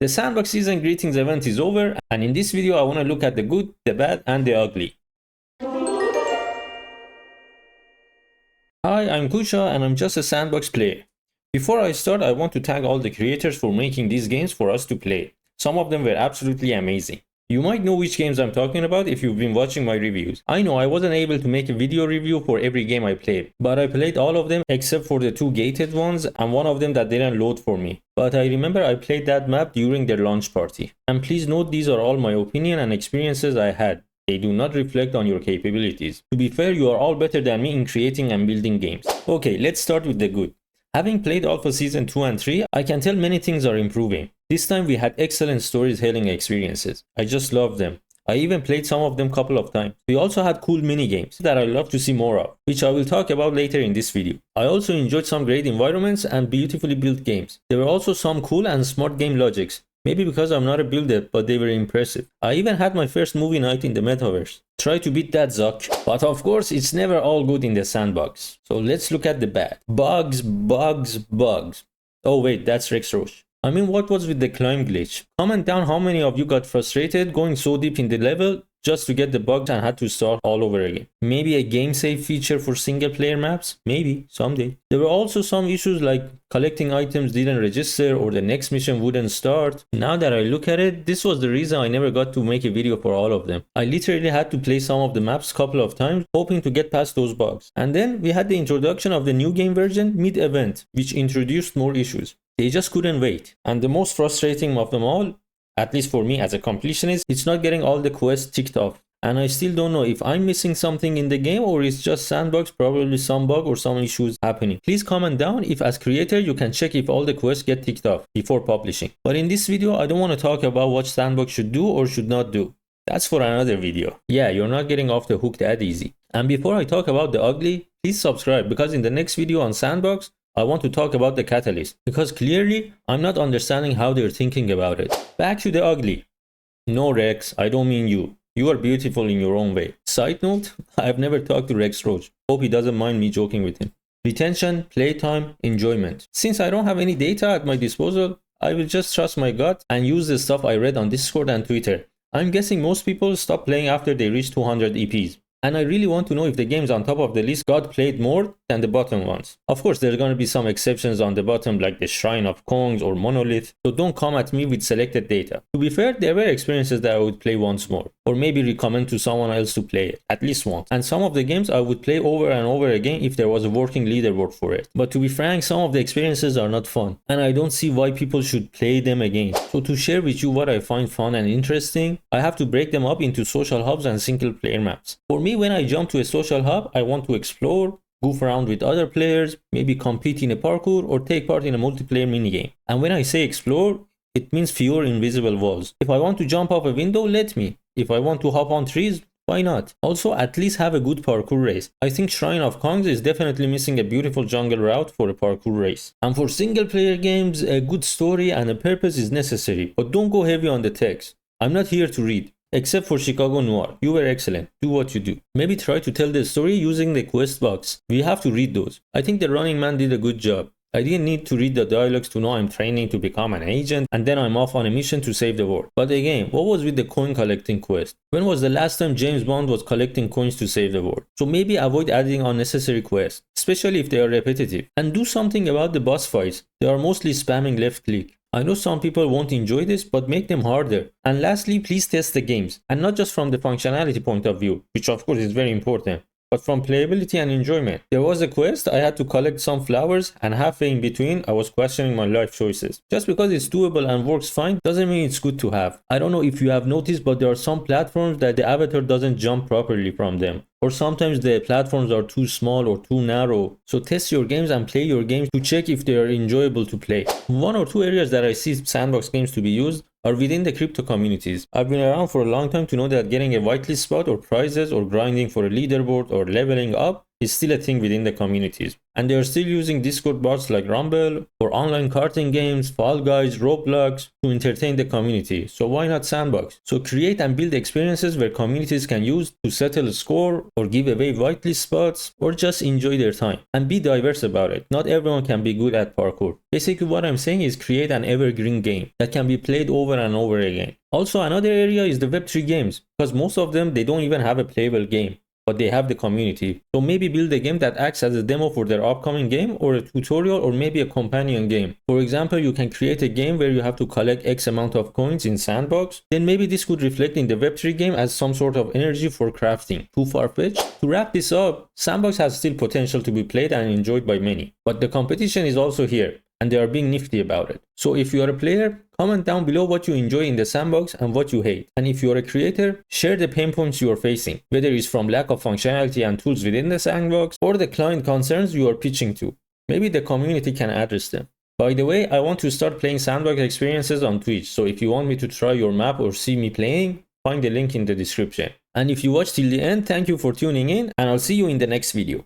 The Sandbox season greetings event is over, and in this video I want to look at the good, the bad, and the ugly. Hi, I'm Kusha and I'm just a Sandbox player. Before I start, I want to thank all the creators for making these games for us to play. Some of them were absolutely amazing. You might know which games I'm talking about if you've been watching my reviews. I know I wasn't able to make a video review for every game I played, but I played all of them except for the 2 gated ones and one of them that didn't load for me. But I remember I played that map during their launch party. And please note, these are all my opinion and experiences I had. They do not reflect on your capabilities. To be fair, you are all better than me in creating and building games. Okay, let's start with the good. Having played Alpha Season 2 and 3, I can tell many things are improving. This time we had excellent storytelling experiences. I just loved them. I even played some of them couple of times. We also had cool mini games that I love to see more of, which I will talk about later in this video. I also enjoyed some great environments and beautifully built games. There were also some cool and smart game logics. Maybe because I'm not a builder, but they were impressive. I even had my first movie night in the metaverse. Try to beat that, Zuck. But of course, it's never all good in the sandbox. So let's look at the bad. Bugs. Oh wait, that's Rex Roche. I mean, what was with the climb glitch? Comment down how many of you got frustrated going so deep in the level just to get the bugs and had to start all over again. Maybe a game save feature for single player maps? Maybe, someday. There were also some issues like collecting items didn't register or the next mission wouldn't start. Now that I look at it, this was the reason I never got to make a video for all of them. I literally had to play some of the maps a couple of times hoping to get past those bugs. And then we had the introduction of the new game version mid-event, which introduced more issues. They just couldn't wait. And the most frustrating of them all, at least for me as a completionist, it's not getting all the quests ticked off. And I still don't know if I'm missing something in the game or it's just Sandbox, probably some bug or some issues happening. Please comment down if as creator you can check if all the quests get ticked off before publishing. But in this video I don't want to talk about what Sandbox should do or should not do. That's for another video. Yeah, you're not getting off the hook that easy. And before I talk about the ugly, please subscribe because in the next video on Sandbox, I want to talk about the catalyst, because clearly I'm not understanding how they're thinking about it. Back to the ugly. No Rex, I don't mean you. You are beautiful in your own way. Side note, I've never talked to Rex Roach. Hope he doesn't mind me joking with him. Retention, playtime, enjoyment. Since I don't have any data at my disposal, I will just trust my gut and use the stuff I read on Discord and Twitter. I'm guessing most people stop playing after they reach 200 EPs. And I really want to know if the games on top of the list got played more than the bottom ones. Of course, there's gonna be some exceptions on the bottom like the Shrine of Kongs or Monolith, so don't come at me with selected data. To be fair, there were experiences that I would play once more, or maybe recommend to someone else to play it, at least once. And some of the games I would play over and over again if there was a working leaderboard for it. But to be frank, some of the experiences are not fun, and I don't see why people should play them again. So to share with you what I find fun and interesting, I have to break them up into social hubs and single player maps. For me, when I jump to a social hub, I want to explore, goof around with other players, maybe compete in a parkour or take part in a multiplayer minigame. And when I say explore, it means fewer invisible walls. If I want to jump off a window, let me. If I want to hop on trees, why not? Also, at least have a good parkour race. I think Shrine of Kongs is definitely missing a beautiful jungle route for a parkour race. And for single player games, a good story and a purpose is necessary, but don't go heavy on the text. I'm not here to read. Except for Chicago Noir. You were excellent. Do what you do. Maybe try to tell the story using the quest box. We have to read those. I think the running man did a good job. I didn't need to read the dialogues to know I'm training to become an agent and then I'm off on a mission to save the world. But again, what was with the coin collecting quest? When was the last time James Bond was collecting coins to save the world? So maybe avoid adding unnecessary quests, especially if they are repetitive. And do something about the boss fights. They are mostly spamming left click. I know some people won't enjoy this, but make them harder. And lastly, please test the games. And not just from the functionality point of view, which of course is very important, but from playability and enjoyment. There was a quest, I had to collect some flowers, and halfway in between, I was questioning my life choices. Just because it's doable and works fine, doesn't mean it's good to have. I don't know if you have noticed, but there are some platforms that the avatar doesn't jump properly from them. Or sometimes the platforms are too small or too narrow. So test your games and play your games to check if they are enjoyable to play. One or two areas that I see Sandbox games to be used are within the crypto communities. I've been around for a long time to know that getting a whitelist spot or prizes or grinding for a leaderboard or leveling up is still a thing within the communities. And they are still using Discord bots like Rumble or online karting games, Fall Guys, Roblox to entertain the community. So why not Sandbox? So create and build experiences where communities can use to settle a score or give away whitelist spots or just enjoy their time. And be diverse about it. Not everyone can be good at parkour. Basically what I'm saying is create an evergreen game that can be played over and over again. Also another area is the Web3 games, because most of them they don't even have a playable game, but they have the community. So maybe build a game that acts as a demo for their upcoming game, or a tutorial, or maybe a companion game. For example, you can create a game where you have to collect X amount of coins in Sandbox. Then maybe this could reflect in the Web3 game as some sort of energy for crafting. Too far-fetched? To wrap this up, Sandbox has still potential to be played and enjoyed by many. But the competition is also here, and they are being nifty about it. So if you are a player, comment down below what you enjoy in the Sandbox and what you hate. And if you are a creator, share the pain points you are facing, whether it's from lack of functionality and tools within the Sandbox or the client concerns you are pitching to. Maybe the community can address them. By the way, I want to start playing Sandbox experiences on Twitch, so if you want me to try your map or see me playing, find the link in the description. And if you watched till the end, thank you for tuning in, and I'll see you in the next video.